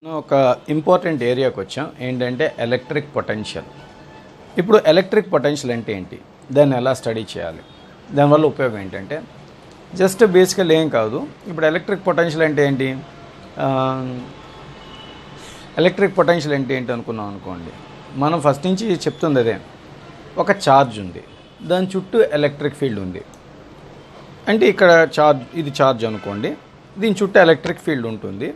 ఒక ఇంపార్టెంట్ ఏరియాకి వచ్చాం. ఏంటంటే ఎలక్ట్రిక్ పొటెన్షియల్. ఇప్పుడు ఎలక్ట్రిక్ పొటెన్షియల్ అంటే ఏంటి, దాన్ని ఎలా స్టడీ చేయాలి, దానివల్ల ఉపయోగం ఏంటంటే జస్ట్ బేసికల్ ఏం కాదు. ఇప్పుడు ఎలక్ట్రిక్ పొటెన్షియల్ అంటే ఏంటి, ఎలక్ట్రిక్ పొటెన్షియల్ అంటే ఏంటి అనుకున్నాం అనుకోండి. మనం ఫస్ట్ నుంచి చెప్తుంది అదే. ఒక ఛార్జ్ ఉంది, దాని చుట్టూ ఎలక్ట్రిక్ ఫీల్డ్ ఉంది. అంటే ఇక్కడ ఇది ఛార్జ్ అనుకోండి, దీని చుట్టూ ఎలక్ట్రిక్ ఫీల్డ్ ఉంటుంది.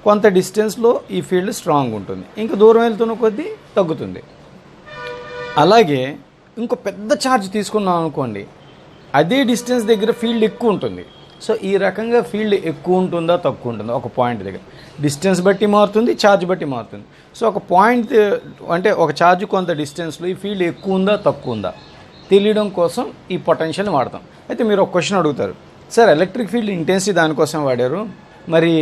కొంత డిస్టెన్స్లో ఈ ఫీల్డ్ స్ట్రాంగ్ ఉంటుంది, ఇంకా దూరం వెళ్తున్న కొద్దీ తగ్గుతుంది. అలాగే ఇంకో పెద్ద ఛార్జ్ తీసుకున్నాం అనుకోండి, అదే డిస్టెన్స్ దగ్గర ఫీల్డ్ ఎక్కువ ఉంటుంది. సో ఈ రకంగా ఫీల్డ్ ఎక్కువ ఉంటుందా తక్కువ ఉంటుందా ఒక పాయింట్ దగ్గర డిస్టెన్స్ బట్టి మారుతుంది, ఛార్జ్ బట్టి మారుతుంది. సో ఒక పాయింట్ అంటే ఒక ఛార్జ్ కొంత డిస్టెన్స్లో ఈ ఫీల్డ్ ఎక్కువ ఉందా తక్కువ ఉందా తెలియడం కోసం ఈ పొటెన్షియల్ని వాడతాం. అయితే మీరు ఒక క్వశ్చన్ అడుగుతారు, సార్ ఎలక్ట్రిక్ ఫీల్డ్ ఇంటెన్సిటీ దానికోసం వాడారు, మరి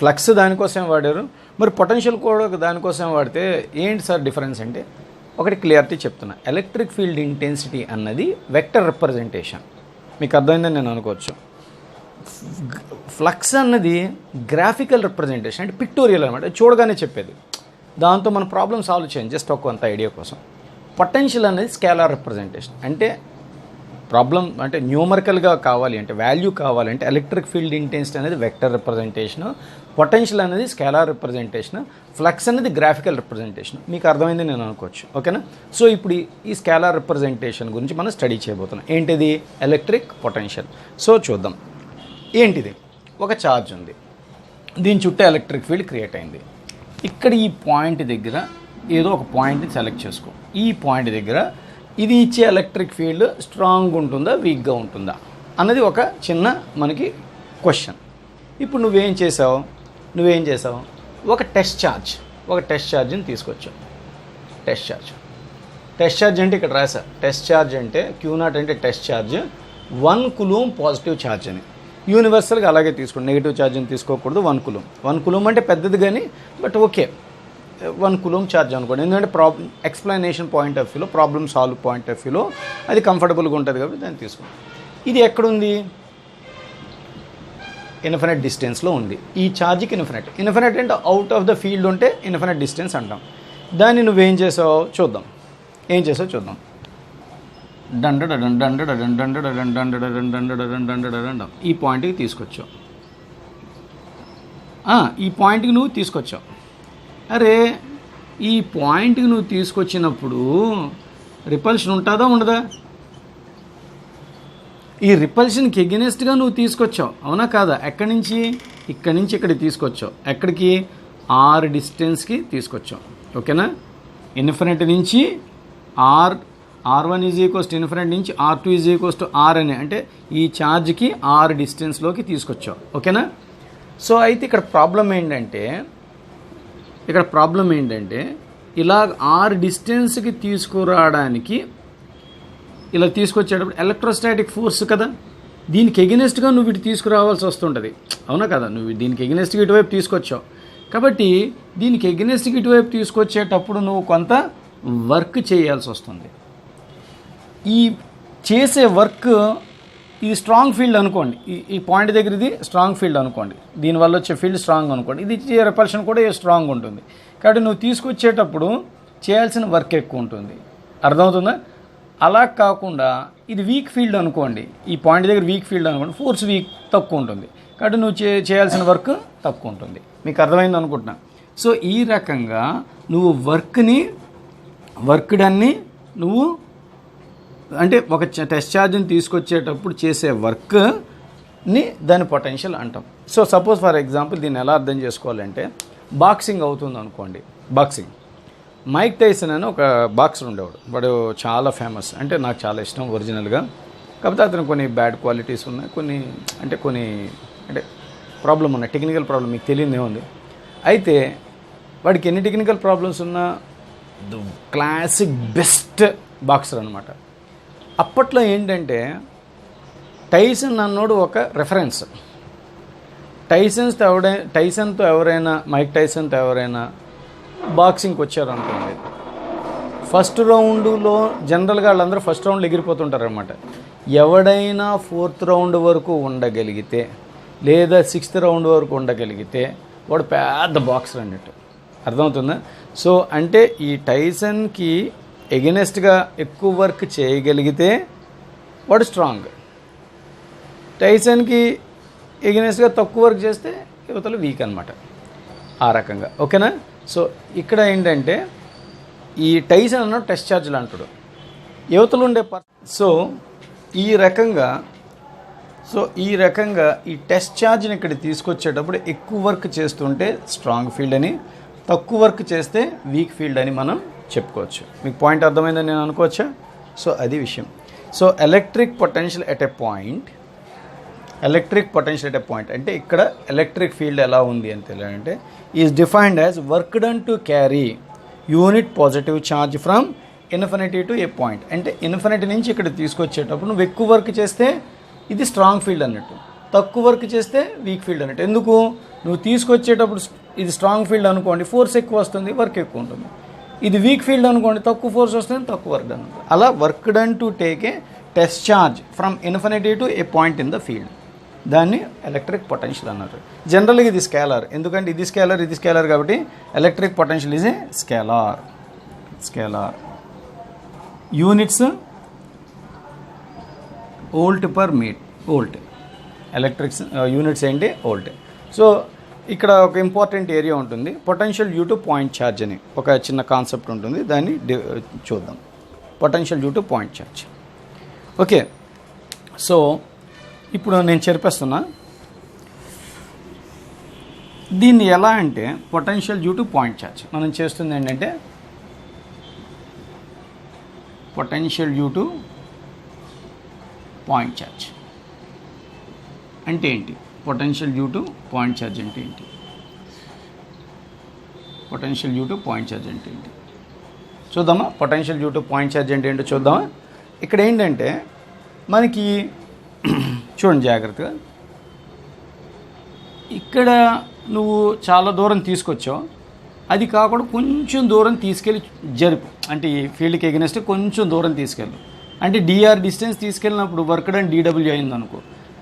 ఫ్లక్స్ దానికోసం వాడారు, మరి పొటెన్షియల్ కూడా దానికోసం వాడితే ఏంటి సార్ డిఫరెన్స్ అంటే, ఒకటి క్లియరిటీ చెప్తున్నా. ఎలక్ట్రిక్ ఫీల్డ్ ఇంటెన్సిటీ అన్నది వెక్టర్ రిప్రజెంటేషన్, మీకు అర్థమైందని నేను అనుకోవచ్చు. ఫ్లక్స్ అన్నది గ్రాఫికల్ రిప్రజెంటేషన్, అంటే పిక్టోరియల్ అనమాట, చూడగానే చెప్పేది. దాంతో మన ప్రాబ్లమ్ సాల్వ్ చేయండి జస్ట్ ఒక కొంత ఐడియా కోసం. పొటెన్షియల్ అనేది స్కేలార్ రిప్రజెంటేషన్, అంటే ప్రాబ్లం అంటే న్యూమరికల్గా కావాలి అంటే వాల్యూ కావాలంటే ఎలక్ట్రిక్ ఫీల్డ్ ఇంటెన్సిటీ అనేది వెక్టర్ రిప్రజెంటేషన్, పొటెన్షియల్ అనేది స్కేలార్ రిప్రజెంటేషన్, ఫ్లక్స్ అనేది గ్రాఫికల్ రిప్రజెంటేషన్. మీకు అర్థమైంది నేను అనుకోవచ్చు, ఓకేనా. సో ఇప్పుడు ఈ స్కేలార్ రిప్రజెంటేషన్ గురించి మనం స్టడీ చేయబోతున్నాం. ఏంటిది, ఎలక్ట్రిక్ పొటెన్షియల్. సో చూద్దాం ఏంటిది. ఒక ఛార్జ్ ఉంది, దీని చుట్టూ ఎలక్ట్రిక్ ఫీల్డ్ క్రియేట్ అయింది. ఇక్కడ ఈ పాయింట్ దగ్గర ఏదో ఒక పాయింట్ని సెలెక్ట్ చేసుకో. ఈ పాయింట్ దగ్గర ఇది ఇచ్చే ఎలక్ట్రిక్ ఫీల్డ్ స్ట్రాంగ్ ఉంటుందా వీక్గా ఉంటుందా అన్నది ఒక చిన్న మనకి క్వశ్చన్. ఇప్పుడు నువ్వేం చేసావు, ఒక టెస్ట్ ఛార్జ్ని తీసుకొచ్చావు. టెస్ట్ ఛార్జ్ అంటే ఇక్కడ రాసా. టెస్ట్ ఛార్జ్ అంటే Q0 అంటే test charge, 1 coulomb positive charge అని. యూనివర్సల్గా అలాగే తీసుకోండి, నెగిటివ్ ఛార్జ్ని తీసుకోకూడదు. 1 కూలూమ్ అంటే పెద్దది కానీ, బట్ ఓకే 1 కూలూమ్ ఛార్జ్ అనుకోండి. ఎందుకంటే ఎక్స్ప్లెనేషన్ పాయింట్ ఆఫ్ వ్యూలో, ప్రాబ్లమ్ సాల్వ్ పాయింట్ ఆఫ్ వ్యూలో అది కంఫర్టబుల్గా ఉంటుంది కాబట్టి దాన్ని తీసుకోండి. ఇది ఎక్కడుంది, ఇన్ఫినిట్ డిస్టెన్స్లో ఉంది. ఈ ఛార్జ్కి ఇన్ఫినిట్ అంటే అవుట్ ఆఫ్ ద ఫీల్డ్ ఉంటే ఇన్ఫినిట్ డిస్టెన్స్ అంటాం. దాన్ని నువ్వేం చేసావు చూద్దాం. ఈ పాయింట్కి తీసుకొచ్చావు. ఈ పాయింట్కి నువ్వు తీసుకొచ్చావు. అరే ఈ పాయింట్కి నువ్వు తీసుకొచ్చినప్పుడు రిపల్షన్ ఉంటుందా ఉండదా? ఈ రిపల్షన్కి ఎగెనెస్ట్గా నువ్వు తీసుకొచ్చావు, అవునా కాదా? ఇక్కడి నుంచి ఇక్కడికి తీసుకొచ్చావు. ఎక్కడికి, R డిస్టెన్స్కి తీసుకొచ్చావు, ఓకేనా. ఇన్ఫినిట్ నుంచి R1 is equals to infinite నుంచి R2 is equals to R అని, అంటే ఈ ఛార్జ్కి R డిస్టెన్స్లోకి తీసుకొచ్చావు, ఓకేనా. సో అయితే ఇక్కడ ప్రాబ్లం ఏంటంటే ఇలా R డిస్టెన్స్కి తీసుకురావడానికి ఇలా తీసుకొచ్చేటప్పుడు ఎలక్ట్రోస్టాటిక్ ఫోర్స్ కదా, దీనికి ఎగెనెస్ట్గా నువ్వు ఇటు తీసుకురావాల్సి వస్తుంటుంది, అవునా కదా. నువ్వు దీనికి ఎగెనెస్ట్గా ఇటువైపు తీసుకొచ్చావు కాబట్టి దీనికి ఎగెనెస్ట్గా ఇటువైపు తీసుకొచ్చేటప్పుడు నువ్వు కొంత వర్క్ చేయాల్సి వస్తుంది. ఈ చేసే వర్క్, ఇది స్ట్రాంగ్ ఫీల్డ్ అనుకోండి, ఈ పాయింట్ దగ్గర ఇది స్ట్రాంగ్ ఫీల్డ్ అనుకోండి, దీనివల్ల వచ్చే ఫీల్డ్ స్ట్రాంగ్ అనుకోండి, ఇది ఇచ్చే రిపల్షన్ కూడా స్ట్రాంగ్ ఉంటుంది. కాబట్టి నువ్వు తీసుకొచ్చేటప్పుడు చేయాల్సిన వర్క్ ఎక్కువ ఉంటుంది, అర్థమవుతుందా. అలా కాకుండా ఇది వీక్ ఫీల్డ్ అనుకోండి, ఈ పాయింట్ దగ్గర వీక్ ఫీల్డ్ అనుకోండి, ఫోర్స్ తక్కువ ఉంటుంది, కాబట్టి నువ్వు చేయాల్సిన వర్క్ తక్కువ ఉంటుంది. మీకు అర్థమైంది అనుకుంటున్నా. సో ఈ రకంగా నువ్వు వర్క్ డన్ని నువ్వు అంటే ఒక టెస్ట్ ఛార్జ్ని తీసుకొచ్చేటప్పుడు చేసే వర్క్ని దాని పొటెన్షియల్ అంటాం. సో సపోజ్ ఫర్ ఎగ్జాంపుల్ దీన్ని ఎలా అర్థం చేసుకోవాలంటే, బాక్సింగ్ అవుతుంది అనుకోండి. మైక్ టైసన్ అని ఒక బాక్సర్ ఉండేవాడు, వాడు చాలా ఫేమస్, అంటే నాకు చాలా ఇష్టం ఒరిజినల్గా. కాకపోతే అతను కొన్ని బ్యాడ్ క్వాలిటీస్ ఉన్నాయి, కొన్ని ప్రాబ్లం ఉన్నాయి, టెక్నికల్ ప్రాబ్లం మీకు తెలియదే ఉంది. అయితే వాడికి ఎన్ని టెక్నికల్ ప్రాబ్లమ్స్ ఉన్నా క్లాసిక్ బెస్ట్ బాక్సర్ అనమాట. అప్పట్లో ఏంటంటే టైసన్ అన్నోడు ఒక రెఫరెన్స్. మైక్ టైసన్తో ఎవరైనా బాక్సింగ్కి వచ్చారనుకోండి, ఫస్ట్ రౌండ్లో జనరల్గా వాళ్ళందరూ ఫస్ట్ రౌండ్లో ఎగిరిపోతుంటారనమాట. ఎవడైనా 4th రౌండ్ వరకు ఉండగలిగితే లేదా 6th రౌండ్ వరకు ఉండగలిగితే వాడు పెద్ద బాక్సర్ అన్నట్టు. అర్థమవుతుందా? సో అంటే ఈ టైసన్కి ఎగెనెస్ట్గా ఎక్కువ వర్క్ చేయగలిగితే వాడు స్ట్రాంగ్. టైసన్కి ఎగెనెస్ట్గా తక్కువ వర్క్ చేస్తే యువతలు వీక్ అనమాట. ఆ రకంగా. ఓకేనా? సో ఇక్కడ ఏంటంటే ఈ టైసన్ అన్న టెస్ట్ ఛార్జ్లు అంటాడు యువతలు ఉండే సో ఈ రకంగా ఈ టెస్ట్ ఛార్జ్ని ఇక్కడ తీసుకొచ్చేటప్పుడు ఎక్కువ వర్క్ చేస్తుంటే స్ట్రాంగ్ ఫీల్డ్ అని, తక్కువ వర్క్ చేస్తే వీక్ ఫీల్డ్ అని మనం చెప్పుకోవచ్చు. మీకు పాయింట్ అర్థమైందని నేను అనుకోవచ్చా? సో అది విషయం. So electric potential at a point అంటే ఇక్కడ ఎలక్ట్రిక్ ఫీల్డ్ ఎలా ఉంది అని తెలియాలంటే is defined as work done to carry unit positive charge from infinity to a point. అంటే ఇన్ఫినిటీ నుంచి ఇక్కడ తీసుకొచ్చేటప్పుడు నువ్వు ఎక్కువ వర్క్ చేస్తే ఇది స్ట్రాంగ్ ఫీల్డ్ అన్నట్టు, తక్కువ వర్క్ చేస్తే వీక్ ఫీల్డ్ అన్నట్టు. ఎందుకు? నువ్వు తీసుకొచ్చేటప్పుడు ఇది స్ట్రాంగ్ ఫీల్డ్ అనుకోండి, ఫోర్స్ ఎక్కువ వస్తుంది, వర్క్ ఎక్కువ ఉంటుంది. ఇది వీక్ ఫీల్డ్ అనుకోండి, తక్కువ ఫోర్స్ వస్తుంది, తక్కువ వర్క్ డన్ ఉంటుంది. అలా work done to take A test charge from infinity to a point in the field, దాన్ని ఎలక్ట్రిక్ పొటెన్షియల్ అన్నారు. జనరల్గా ఇది స్కేలార్, ఎందుకంటే ఇది స్కేలార్ కాబట్టి electric potential is a scalar. Units volt per volt. Electrics units ఏంటి? వోల్ట్. సో ఇక్కడ ఒక ఇంపార్టెంట్ ఏరియా ఉంటుంది, potential due to point charge అని ఒక చిన్న కాన్సెప్ట్ ఉంటుంది, దాన్ని చూద్దాం. Potential due to point charge. Okay, so ఇప్పుడు నేను చెప్పేస్తున్నా దీన్ని ఎలా అంటే potential due to point charge మనం చేస్తుంది ఏంటంటే potential due to point charge అంటే ఏంటి? Potential due to point charge అంటే ఏంటి? Potential due to point charge అంటే ఏంటి చూద్దామా? Potential due to point charge అంటే ఏంటో చూద్దామా? ఇక్కడ ఏంటంటే మనకి చూడండి జాగ్రత్తగా, ఇక్కడ నువ్వు చాలా దూరం తీసుకొచ్చావు, అది కాకుండా కొంచెం దూరం తీసుకెళ్ళి జరుపు, అంటే ఈ ఫీల్డ్కి ఎగెనెస్ట్ కొంచెం దూరం తీసుకెళ్ళు. అంటే డిఆర్ డిస్టెన్స్ తీసుకెళ్ళినప్పుడు వర్క్ డన్ డీడబ్ల్యూ అయింది అనుకో,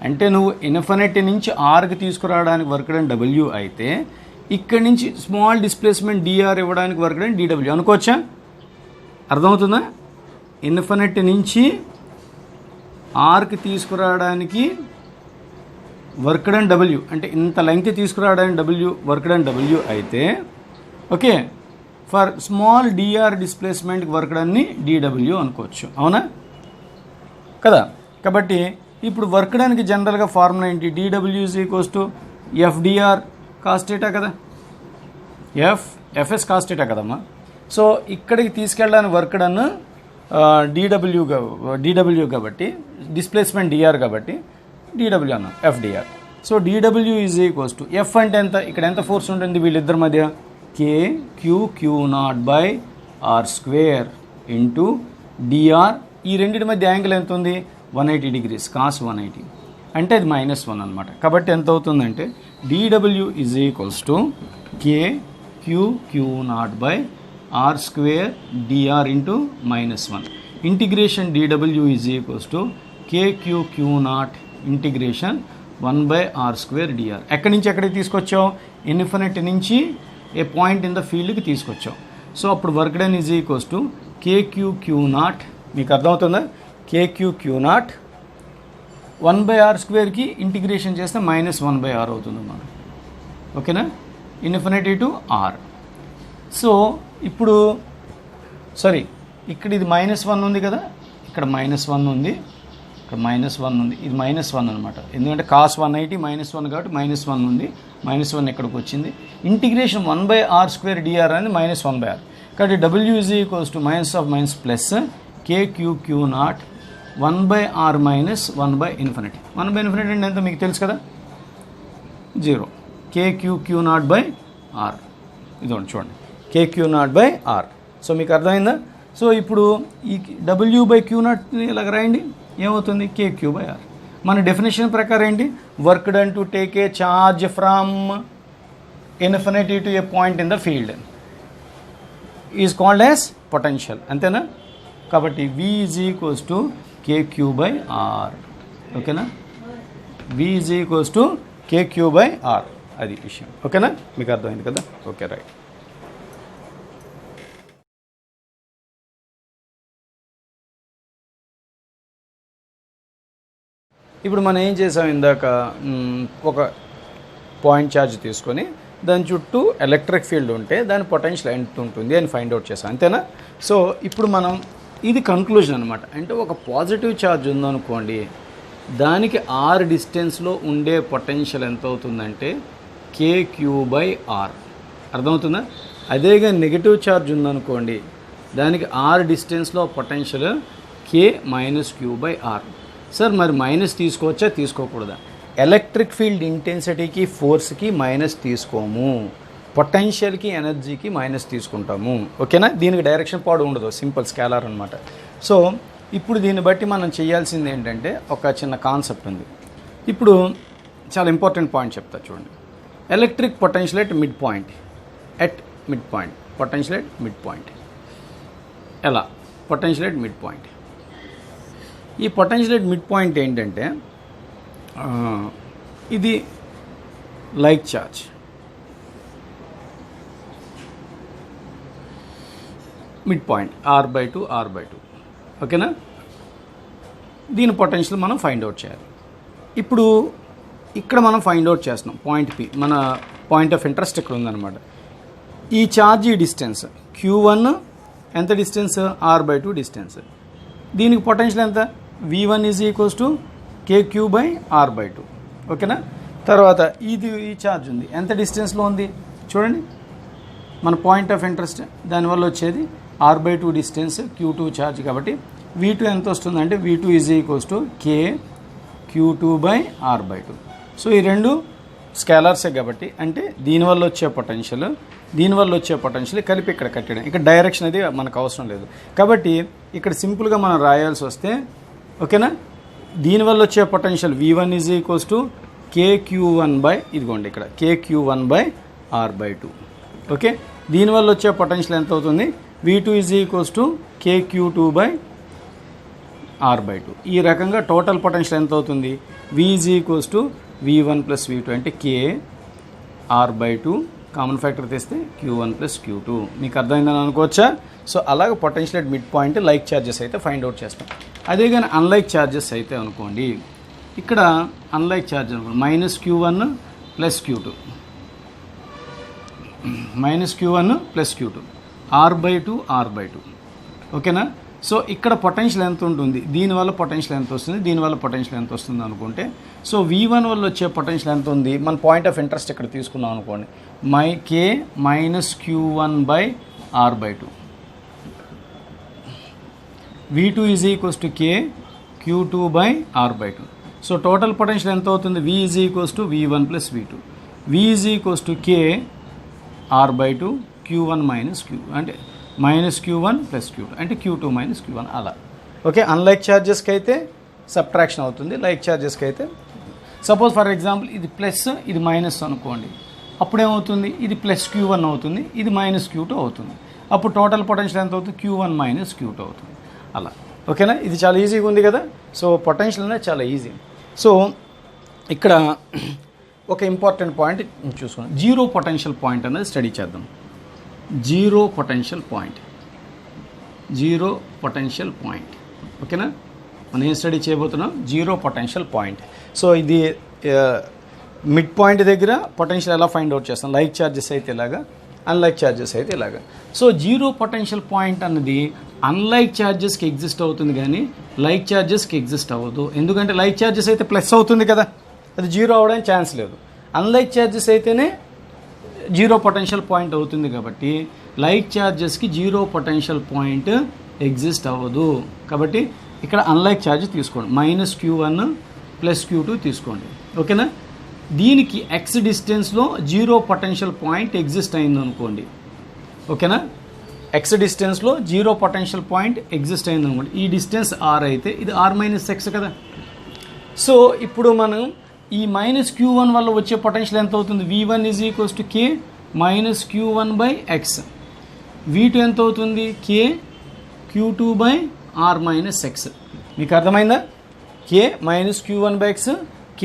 అంటే నువ్వు ఇన్ఫినిటీ నుంచి ఆర్కి తీసుకురావడానికి వర్క్ డన్ డబ్ల్యూ అయితే ఇక్కడి నుంచి స్మాల్ డిస్ప్లేస్మెంట్ డిఆర్ ఇవ్వడానికి వర్క్ డన్ డీడబ్ల్యూ అనుకోవచ్చా? అర్థమవుతుందా? ఇన్ఫినిటీ నుంచి ఆర్కి తీసుకురావడానికి వర్క్ డన్ డబ్ల్యూ, అంటే ఇంత లెంగ్త్ తీసుకురావడానికి డబ్ల్యూ వర్క్ డన్ డబ్ల్యూ అయితే ఓకే, ఫర్ స్మాల్ డిఆర్ డిస్ప్లేస్మెంట్కి వర్క్ డన్ని డీడబ్ల్యూ అనుకోవచ్చు. అవునా కదా? కాబట్టి ఇప్పుడు వర్క్ డన్కి జనరల్గా ఫార్ములా ఏంటి? DW is equals to FDR cos theta కదా, ఎఫ్ఎస్ కాస్ థీటా కదమ్మా. సో ఇక్కడికి తీసుకెళ్ళడానికి వర్క్ డన్ డీడబ్ల్యూ కాబట్టి డిస్ప్లేస్మెంట్ డిఆర్ కాబట్టి డీడబ్ల్యూ అన్నాం, FDR. So DW is equals to F అంటే ఎంత? ఇక్కడ ఎంత ఫోర్స్ ఉంటుంది వీళ్ళిద్దరి మధ్య? K queue naught by R square into DR. ఈ రెండింటి మధ్య యాంగిల్ ఎంత ఉంది? 180 degrees, కాస్ 180, అంటే అది -1 అనమాట. కాబట్టి ఎంత అవుతుందంటే DW is equals to K Q naught by R square DR into -1. Integration DW is equals to K Q naught integration 1/r square DR. ఎక్కడి నుంచి ఎక్కడికి తీసుకొచ్చావు? ఇన్ఫినిటీ నుంచి ఏ పాయింట్ ఇన్ ద ఫీల్డ్కి తీసుకొచ్చావు. సో అప్పుడు work done is equals to K Q not, మీకు అర్థమవుతుందా? కే క్యూ నాట్ 1/r స్క్వేర్కి ఇంటిగ్రేషన్ చేస్తే -1/r అవుతుంది మనం. ఓకేనా? Infinity to r. సో ఇప్పుడు సారీ, ఇక్కడ ఇది -1 ఉంది కదా, ఇక్కడ -1 ఉంది, ఇక్కడ -1 ఉంది, ఇది -1 అనమాట. ఎందుకంటే కాస్ 180 -1 కాబట్టి -1 ఉంది, -1 ఇక్కడికి వచ్చింది. ఇంటిగ్రేషన్ 1/r స్క్వేర్ డిఆర్ అనేది -1/r కాబట్టి W is equals to minus plus K Q naught 1/r minus 1/∞. 1/∞ అంటే ఎంత మీకు తెలుసు కదా, 0. K queue naught by R, ఇదిగోండి చూడండి, K queue naught by R. So మీకు అర్థమైందా? సో ఇప్పుడు ఈ డబ్ల్యూ బై క్యూ నాట్ ఇలాగ రాయండి, ఏమవుతుంది? K Q by R. మన డెఫినేషన్ ప్రకారం ఏంటి? Work done to take a charge from infinity to a point in the field is called as potential, అంతేనా? కాబట్టి V is equals to K Q by R. ఓకేనా? V is equals to KQ/R, అది విషయం. ఓకేనా, మీకు అర్థమైంది కదా? Okay, right. ఇప్పుడు మనం ఏం చేసాం ఇందాక, ఒక పాయింట్ ఛార్జ్ తీసుకొని దాని చుట్టూ ఎలక్ట్రిక్ ఫీల్డ్ ఉంటే దాని పొటెన్షియల్ ఎంత ఉంటుంది అని ఫైండ్ అవుట్ చేసాం, అంతేనా? సో ఇప్పుడు మనం ఇది కన్క్లూజన్ అనమాట. అంటే ఒక పాజిటివ్ ఛార్జ్ ఉందనుకోండి, దానికి R డిస్టెన్స్లో ఉండే పొటెన్షియల్ ఎంత అవుతుందంటే KQ/R, అర్థమవుతుందా? అదేగా నెగిటివ్ ఛార్జ్ ఉందనుకోండి, దానికి R డిస్టెన్స్లో పొటెన్షియల్ K-Q/R. సార్ మరి మైనస్ తీసుకోవచ్చా తీసుకోకూడదా? ఎలక్ట్రిక్ ఫీల్డ్ ఇంటెన్సిటీకి ఫోర్స్కి మైనస్ తీసుకోము, పొటెన్షియల్కి ఎనర్జీకి మైనస్ తీసుకుంటాము. ఓకేనా, దీనికి డైరెక్షన్ పాడు ఉండదు, సింపుల్ స్కేలార్ అనమాట. సో ఇప్పుడు దీన్ని బట్టి మనం చేయాల్సింది ఏంటంటే ఒక చిన్న కాన్సెప్ట్ ఉంది. ఇప్పుడు చాలా ఇంపార్టెంట్ పాయింట్ చెప్తా చూడండి. Electric potential at mid point, potential at mid point. ఎలా? Potential at mid point. ఈ పొటెన్షియల్ ఎట్ మిడ్ పాయింట్ ఏంటంటే ఇది like charge, mid point R/2. ఓకేనా, దీని పొటెన్షియల్ మనం ఫైండ్ అవుట్ చేయాలి. ఇప్పుడు ఇక్కడ మనం ఫైండ్ అవుట్ చేస్తున్నాం పాయింట్ P, మన పాయింట్ ఆఫ్ ఇంట్రెస్ట్ ఇక్కడ ఉందన్నమాట. ఈ ఛార్జ్ ఈ డిస్టెన్స్ Q1 ఎంత డిస్టెన్స్? R/2 distance. దీనికి పొటెన్షియల్ ఎంత? V1 = KQ/R/2. ఓకేనా, తర్వాత ఇది ఈ ఛార్జ్ ఉంది, ఎంత డిస్టెన్స్లో ఉంది చూడండి, మన పాయింట్ ఆఫ్ ఇంట్రెస్ట్ దానివల్ల వచ్చేది R/2 డిస్టెన్స్, Q2 ఛార్జ్. కాబట్టి V2 ఎంత వస్తుందంటే V2 = KQ2/R/2. సో ఈ రెండు స్కేలర్సే కాబట్టి, అంటే దీనివల్ల వచ్చే పొటెన్షియల్ కలిపి ఇక్కడ కట్టడం. ఇక్కడ డైరెక్షన్ అది మనకు అవసరం లేదు కాబట్టి ఇక్కడ సింపుల్గా మనం రాయాల్సి వస్తే, ఓకేనా, దీనివల్ల వచ్చే పొటెన్షియల్ V1 = KQ1 ఇదిగోండి ఇక్కడ KQ1/R/2. ఓకే, దీనివల్ల వచ్చే పొటెన్షియల్ ఎంత అవుతుంది? V2 = KQ2/R/2. ఈ రకంగా టోటల్ పొటెన్షియల్ ఎంత అవుతుంది? V = V1 + V2, అంటే KR/2, కామన్ ఫ్యాక్టర్ తెస్తే Q1 + Q2. మీకు అర్థమైందని అనుకోవచ్చా? సో అలాగే potential at mid point like charges అయితే ఫైండ్ అవుట్ చేస్తాం. అదే కానీ అన్లైక్ ఛార్జెస్ అయితే అనుకోండి, ఇక్కడ అన్లైక్ ఛార్జ్ అనుకోండి -Q1 + Q2, -Q1 + Q2, R/2. ఓకేనా, సో ఇక్కడ పొటెన్షియల్ ఎంత ఉంటుంది? దీనివల్ల పొటెన్షియల్ ఎంత వస్తుంది, దీనివల్ల పొటెన్షియల్ ఎంత వస్తుంది అనుకుంటే, సో V1 వల్ల వచ్చే పొటెన్షియల్ ఎంత ఉంది? మన పాయింట్ ఆఫ్ ఇంట్రెస్ట్ ఇక్కడ తీసుకున్నాం అనుకోండి, K-Q1/R/2. V2 = KQ2/R/2. So total potential ఎంత అవుతుంది? V = V1 + V2. V = KR/2, Q1 - Q, అంటే -Q1 + Q2, అంటే Q2 - Q1 అలా. ఓకే, అన్లైక్ ఛార్జెస్కి అయితే సబ్ట్రాక్షన్ అవుతుంది, లైక్ ఛార్జెస్కి అయితే సపోజ్ ఫర్ ఎగ్జాంపుల్ ఇది ప్లస్ ఇది మైనస్ అనుకోండి, అప్పుడేమవుతుంది? ఇది +Q1 అవుతుంది, ఇది -Q2 అవుతుంది. అప్పుడు టోటల్ పొటెన్షియల్ ఎంత అవుతుంది? Q1 - Q2 అవుతుంది అలా. ఓకేనా, ఇది చాలా ఈజీగా ఉంది కదా. సో పొటెన్షియల్ అనేది చాలా ఈజీ. సో ఇక్కడ ఒక ఇంపార్టెంట్ పాయింట్ చూసుకున్నాం, జీరో పొటెన్షియల్ పాయింట్ అనేది స్టడీ చేద్దాం. Zero potential point. ఓకేనా, మనం ఏం స్టడీ చేయబోతున్నాం? Zero potential point. సో ఇది మిడ్ పాయింట్ దగ్గర పొటెన్షియల్ ఎలా ఫైండ్ అవుట్ చేస్తాం? లైక్ ఛార్జెస్ అయితే ఇలాగా, అన్లైక్ ఛార్జెస్ అయితే ఇలాగా. సో జీరో పొటెన్షియల్ పాయింట్ అన్నది అన్లైక్ ఛార్జెస్కి ఎగ్జిస్ట్ అవుతుంది కానీ లైక్ ఛార్జెస్కి ఎగ్జిస్ట్ అవ్వదు. ఎందుకంటే లైక్ ఛార్జెస్ అయితే ప్లస్ అవుతుంది కదా, అది జీరో అవ్వడానికి ఛాన్స్ లేదు. అన్లైక్ ఛార్జెస్ అయితేనే జీరో పొటెన్షియల్ పాయింట్ అవుతుంది కాబట్టి లైక్ ఛార్జెస్కి జీరో పొటెన్షియల్ పాయింట్ ఎగ్జిస్ట్ అవ్వదు. కాబట్టి ఇక్కడ అన్లైక్ ఛార్జ్ తీసుకోండి, -Q1 + Q2 తీసుకోండి. ఓకేనా, దీనికి X డిస్టెన్స్లో జీరో పొటెన్షియల్ పాయింట్ ఎగ్జిస్ట్ అయింది అనుకోండి. ఓకేనా, X డిస్టెన్స్లో జీరో పొటెన్షియల్ పాయింట్ ఎగ్జిస్ట్ అయింది అనుకోండి. ఈ డిస్టెన్స్ R అయితే ఇది R - X కదా. సో ఇప్పుడు మనం ఈ -Q1 వల్ల వచ్చే పొటెన్షియల్ ఎంత అవుతుంది? V1 = K - Q1/X. V2 ఎంత అవుతుంది? K Q2/R - X. మీకు అర్థమైందా? K - Q1/X, K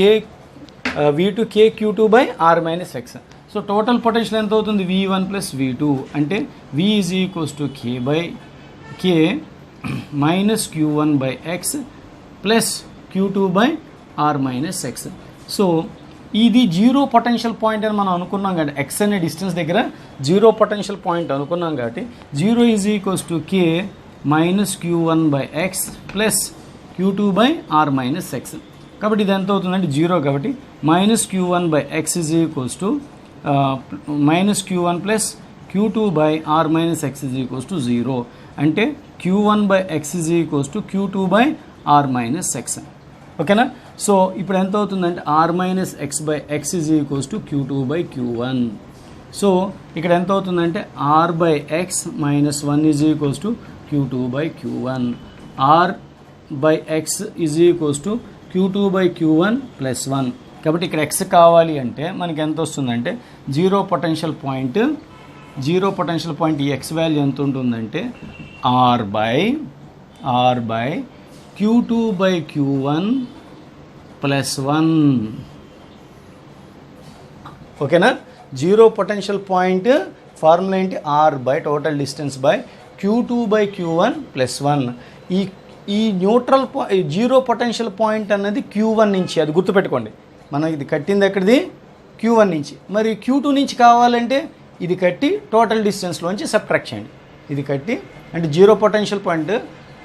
V2 K Q2 by R minus X. So total potential ఎంత అవుతుంది? V1 ప్లస్ V2 అంటే V is equals to K by K minus Q1 by X plus Q2 by R minus X. So ఇది zero potential point అని మనం అనుకున్నాం కాబట్టి X అనే distance దగ్గర జీరో పొటెన్షియల్ పాయింట్ అనుకున్నాం కాబట్టి zero is equals to K minus Q1 by X plus Q2 by R minus X. కాబట్టి ఇది ఎంత అవుతుందంటే జీరో కాబట్టి minus Q1 by X is equals to minus Q1 plus Q2 by R minus X is equals to zero అంటే Q1 by X is equals to Q2 by R minus X. ఓకేనా? So ఇప్పుడు ఎంత అవుతుందంటే R minus X by X is equals to Q2 by Q1. So ఇక్కడ ఎంత అవుతుందంటే R by X minus 1 is equals to Q2 by Q1. R by X is equals to Q2 by Q1 plus 1. కాబట్టి ఇక్కడ X కావాలి అంటే మనకి ఎంత వస్తుందంటే జీరో పొటెన్షియల్ పాయింట్ ఈ X వాల్యూ ఎంత ఉంటుందంటే R by Q2 by Q1 plus 1. ఓకేనా? జీరో పొటెన్షియల్ పాయింట్ ఫార్ములా ఏంటి? R by total distance by Q2 by Q1 plus 1. ఈ న్యూట్రల్ జీరో పొటెన్షియల్ పాయింట్ అన్నది Q1 నుంచి, అది గుర్తుపెట్టుకోండి. మనం ఇది కట్టింది ఎక్కడిది? Q1 నుంచి. మరి Q2 నుంచి కావాలంటే ఇది కట్టి టోటల్ డిస్టెన్స్లోంచి సబ్ట్రాక్ట్ చేయండి. ఇది కట్టి అంటే జీరో పొటెన్షియల్ పాయింట్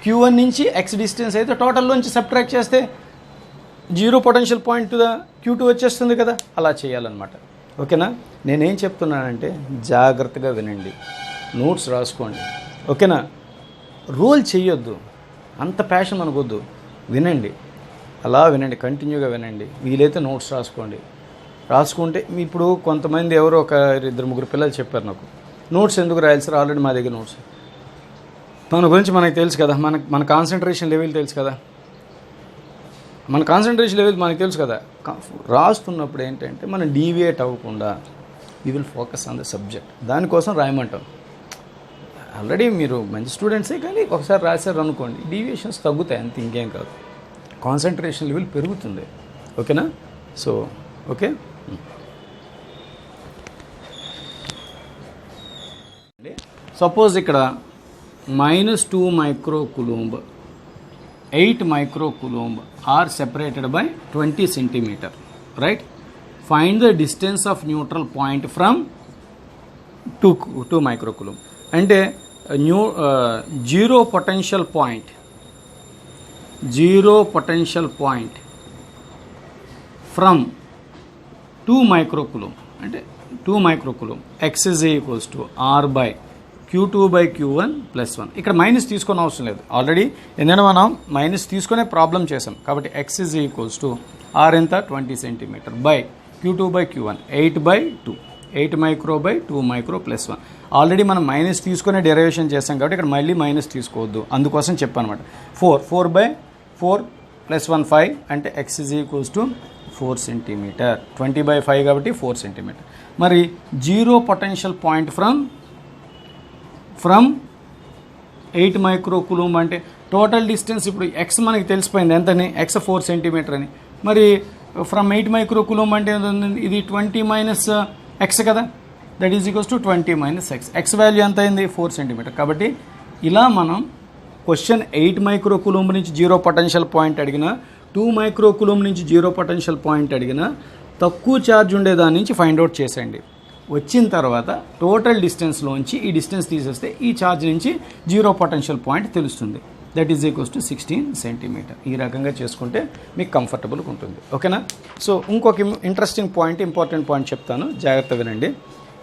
Q1 నుంచి X డిస్టెన్స్ అయితే టోటల్లోంచి సబ్ట్రాక్ట్ చేస్తే జీరో పొటెన్షియల్ పాయింట్ Q2 వచ్చేస్తుంది కదా, అలా చేయాలన్నమాట. ఓకేనా? నేనేం చెప్తున్నానంటే జాగ్రత్తగా వినండి, నోట్స్ రాసుకోండి. ఓకేనా? రోల్ చేయొద్దు, అంత ప్యాషన్ మనకొద్దు. వినండి, అలా వినండి, కంటిన్యూగా వినండి. వీలైతే నోట్స్ రాసుకుంటే ఇప్పుడు కొంతమంది ఎవరో ఒక 2-3 పిల్లలు చెప్పారు నాకు, నోట్స్ ఎందుకు రాయాలి సార్, ఆల్రెడీ మా దగ్గర నోట్స్. మన గురించి మనకు తెలుసు కదా, మన కాన్సన్ట్రేషన్ లెవెల్ తెలుసు కదా, మనకు తెలుసు కదా. రాస్తున్నప్పుడు ఏంటంటే మనం డీవియేట్ అవ్వకుండా we will focus on the subject. దానికోసం రాయమంటాం. ఆల్రెడీ మీరు మంచి స్టూడెంట్సే, కానీ ఒకసారి రాశారు అనుకోండి డీవియేషన్స్ తగ్గుతాయి, అంత ఇంకేం కాదు. కాన్సన్ట్రేషన్ లెవెల్ పెరుగుతుంది. ఓకేనా? సో ఓకే, సపోజ్ ఇక్కడ -2 microcoulomb 8 microcoulomb are separated by 20 centimetre, right? Find the distance of neutral point from 2 microcoulomb. అంటే zero potential point from 2 microcoulomb అంటే 2 microcoulomb. X is equals to R by Q2 by Q1 plus 1. ఇక్కడ minus తీసుకొని అవసరం లేదు, already ఎందుకంటే మనం minus తీసుకునే problem చేసాం కాబట్టి X is equals to R ఎంత 20 centimetre by Q2 by Q1 8 by 2, 8 micro by 2 micro plus 1. Already మనం మైనస్ తీసుకునే డెరివేషన్ చేసాం కాబట్టి ఇక్కడ మళ్ళీ మైనస్ తీసుకోవద్దు, అందుకోసం చెప్పాను అనమాట. 4 బై 4 ప్లస్ 1 5 అంటే X is equals to 4 centimetre. 20 by 5 కాబట్టి 4 సెంటీమీటర్. మరి zero potential point from 8 microcoulomb అంటే టోటల్ డిస్టెన్స్ ఇప్పుడు X మనకి తెలిసిపోయింది ఎంతని, X 4 సెంటీమీటర్ అని. మరి ఫ్రమ్ 8 మైక్రోకూలంబ్ అంటే ఇది 20 మైనస్ X కదా, that is equals to 20 minus X. X value ఎంత అయింది? 4 సెంటీమీటర్. కాబట్టి ఇలా మనం క్వశ్చన్ 8 మైక్రోకూలంబ్ నుంచి జీరో పొటెన్షియల్ పాయింట్ అడిగినా, 2 మైక్రోకూలంబ్ నుంచి జీరో పొటెన్షియల్ పాయింట్ అడిగినా తక్కువ ఛార్జ్ ఉండేదాని నుంచి ఫైండ్ అవుట్ చేసేయండి. వచ్చిన తర్వాత టోటల్ డిస్టెన్స్లోంచి ఈ డిస్టెన్స్ తీసేస్తే ఈ ఛార్జ్ నుంచి జీరో పొటెన్షియల్ పాయింట్ తెలుస్తుంది. That is equals to 16 centimetre. ఈ రకంగా చేసుకుంటే మీకు కంఫర్టబుల్గా ఉంటుంది. ఓకేనా? సో ఇంకొక ఇంట్రెస్టింగ్ పాయింట్, ఇంపార్టెంట్ పాయింట్ చెప్తాను, జాగ్రత్త వినండి.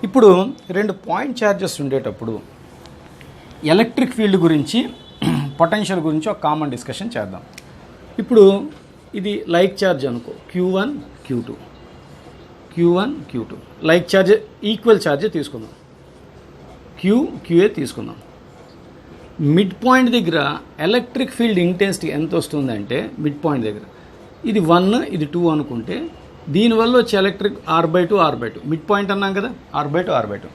ఇప్పుడు 2 పాయింట్ ఛార్జెస్ ఉండేటప్పుడు ఎలక్ట్రిక్ ఫీల్డ్ గురించి, పొటెన్షియల్ గురించి ఒక కామన్ డిస్కషన్ చేద్దాం. ఇప్పుడు ఇది లైక్ ఛార్జ్ అనుకో, Q1 Q2 like charge, equal charge తీసుకుందాం, QA తీసుకుందాం. మిడ్ పాయింట్ దగ్గర ఎలక్ట్రిక్ ఫీల్డ్ ఇంటెన్సిటీ ఎంత వస్తుందంటే, మిడ్ పాయింట్ దగ్గర ఇది 1 ఇది 2 అనుకుంటే దీనివల్ల వచ్చే ఎలక్ట్రిక్ R/2 మిడ్ పాయింట్ అన్నాం కదా, R/2.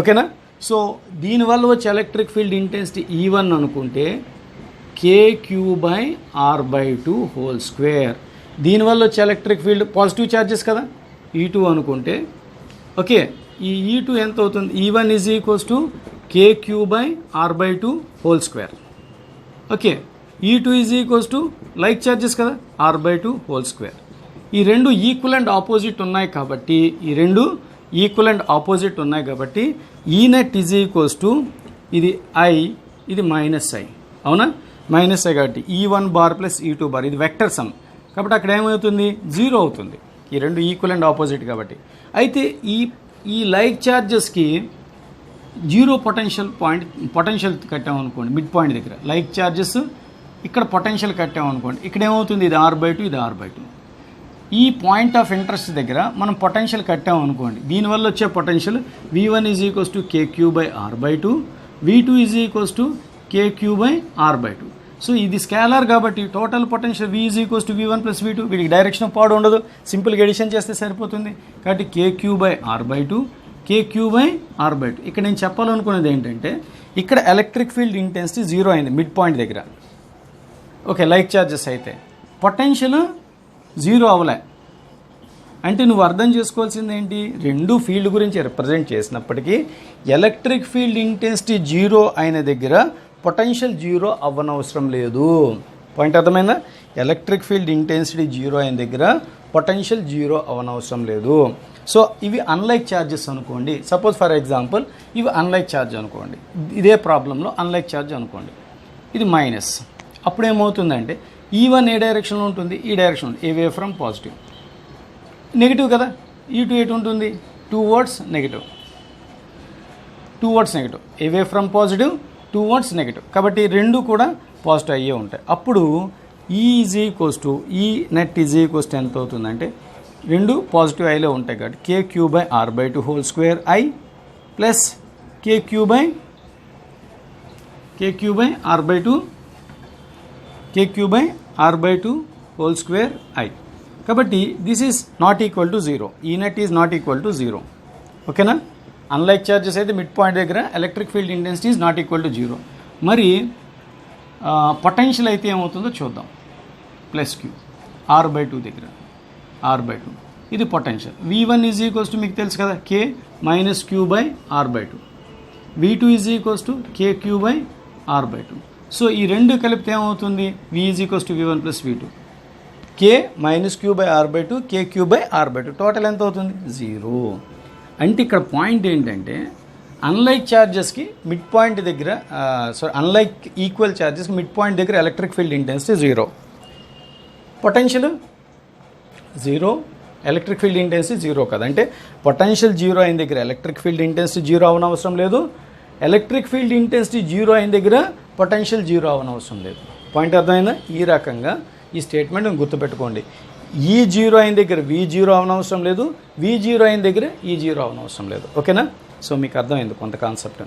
ఓకేనా? సో దీనివల్ల వచ్చే ఎలక్ట్రిక్ ఫీల్డ్ ఇంటెన్సిటీ E1 అనుకుంటే KQ/R/2 హోల్ స్క్వేర్. దీనివల్ల వచ్చే ఎలక్ట్రిక్ ఫీల్డ్ పాజిటివ్ ఛార్జెస్ కదా, E2 అనుకుంటే ఓకే. ఈ E2 ఎంత అవుతుంది, E1 is equals to KQ/R/2 whole square. Okay, E2 is equals to like charges కదా, R/2 హోల్ స్క్వేర్. ఈ రెండు ఈక్వల్ అండ్ ఆపోజిట్ ఉన్నాయి కాబట్టి ఈ నెట్ ఈజ్ ఈక్వల్స్ టు ఇది I, ఇది మైనస్ I, అవునా, మైనస్ I కాబట్టి E1 bar plus E2 bar, ఇది వెక్టర్ సమ్ కాబట్టి అక్కడ ఏమవుతుంది, 0 అవుతుంది. ఈ రెండు ఈక్వల్ అండ్ ఆపోజిట్ కాబట్టి. అయితే ఈ లైక్ ఛార్జెస్కి 0 పొటెన్షియల్ కట్టామనుకోండి మిడ్ పాయింట్ దగ్గర, లైక్ ఛార్జెస్ ఇక్కడ పొటెన్షియల్ కట్టామనుకోండి, ఇక్కడ ఏమవుతుంది, ఇది R/2, ఇది R/2. ఈ పాయింట్ ఆఫ్ ఇంట్రెస్ట్ దగ్గర మనం పొటెన్షియల్ కట్టామనుకోండి, దీనివల్ల వచ్చే potential V1 is equals to KQ/R/2, V2 is equals to KQ/R/2. So ఇది స్కేలార్ కాబట్టి total potential V is equals to V1 plus V2. వీటికి డైరెక్షన్ పాడు ఉండదు, సింపుల్గా ఎడిషన్ చేస్తే సరిపోతుంది. కాబట్టి KQ/R/2, KQ/R/2. ఇక్కడ నేను చెప్పాలనుకునేది ఏంటంటే ఇక్కడ ఎలక్ట్రిక్ ఫీల్డ్ ఇంటెన్సిటీ 0 అయింది మిడ్ పాయింట్ దగ్గర. ఓకే, లైక్ ఛార్జెస్ అయితే పొటెన్షియల్ 0 అవ్వలే. అంటే నువ్వు అర్థం చేసుకోవాల్సింది ఏంటి, రెండు ఫీల్డ్ గురించి రిప్రజెంట్ చేసినప్పటికీ ఎలక్ట్రిక్ ఫీల్డ్ ఇంటెన్సిటీ 0 అయిన దగ్గర పొటెన్షియల్ 0 అవ్వనవసరం లేదు. పాయింట్ అర్థమైందా? ఎలక్ట్రిక్ ఫీల్డ్ ఇంటెన్సిటీ 0 అయిన దగ్గర పొటెన్షియల్ 0 అవ్వనవసరం లేదు. సో ఇవి అన్లైక్ ఛార్జెస్ అనుకోండి. సపోజ్ ఫర్ ఎగ్జాంపుల్ ఇవి అన్లైక్ ఛార్జ్ అనుకోండి, ఇదే ప్రాబ్లంలో అన్లైక్ ఛార్జ్ అనుకోండి, ఇది మైనస్. అప్పుడు ఏమవుతుందంటే E1 ఏ డైరెక్షన్లో ఉంటుంది, ఈ డైరెక్షన్ ఉంటుంది, అవే ఫ్రమ్ పాజిటివ్. నెగిటివ్ కదా, E2 ఎటు ఉంటుంది, towards negative, away from positive towards negative. కాబట్టి రెండు కూడా పాజిటివ్ అయ్యే ఉంటాయి. అప్పుడు ఈ నెట్ ఈజ్ ఈక్వల్స్ టు ఎంత అవుతుందంటే రెండు పాజిటివ్ ఐలో ఉంటాయి కాబట్టి KQ/R/2 whole square I plus KQ/R/2 whole square I. కాబట్టి this is not equal to 0. ఈ net is not equal to 0. ఓకేనా? అన్లైక్ ఛార్జెస్ అయితే మిడ్ పాయింట్ దగ్గర electric field intensity is not equal to 0. మరి potential అయితే ఏమవుతుందో చూద్దాం. Plus Q R/2 దగ్గర R/2 ఇది potential. V1 is equals to మీకు తెలుసు కదా K minus Q/R/2, V2 is equals to KQ/R/2. So ఈ రెండు కలిపితే ఏమవుతుంది, V is equals to V1 plus V2, K minus Q/R/2, KQ/R/2. Total ఎంత అవుతుంది, 0. అంటే ఇక్కడ పాయింట్ ఏంటంటే అన్లైక్ ఛార్జెస్కి మిడ్ పాయింట్ దగ్గర అన్లైక్ ఈక్వల్ ఛార్జెస్కి మిడ్ పాయింట్ దగ్గర electric field intensity 0, potential 0, electric field intensity 0 కదా. అంటే పొటెన్షియల్ 0 అయిన దగ్గర ఎలక్ట్రిక్ ఫీల్డ్ ఇంటెన్సిటీ 0 అవనవసరం లేదు, ఎలక్ట్రిక్ ఫీల్డ్ ఇంటెన్సిటీ 0 అయిన దగ్గర పొటెన్షియల్ 0 అవనవసరం లేదు. పాయింట్ అర్థమైందా? ఈ రకంగా ఈ స్టేట్మెంట్ గుర్తుపెట్టుకోండి. E0 అయిన దగ్గర V0 అవనవసరం లేదు, V0 అయిన దగ్గర E0 అవనవసరం లేదు. ఓకేనా? సో మీకు అర్థమైంది కొంత కాన్సెప్ట్.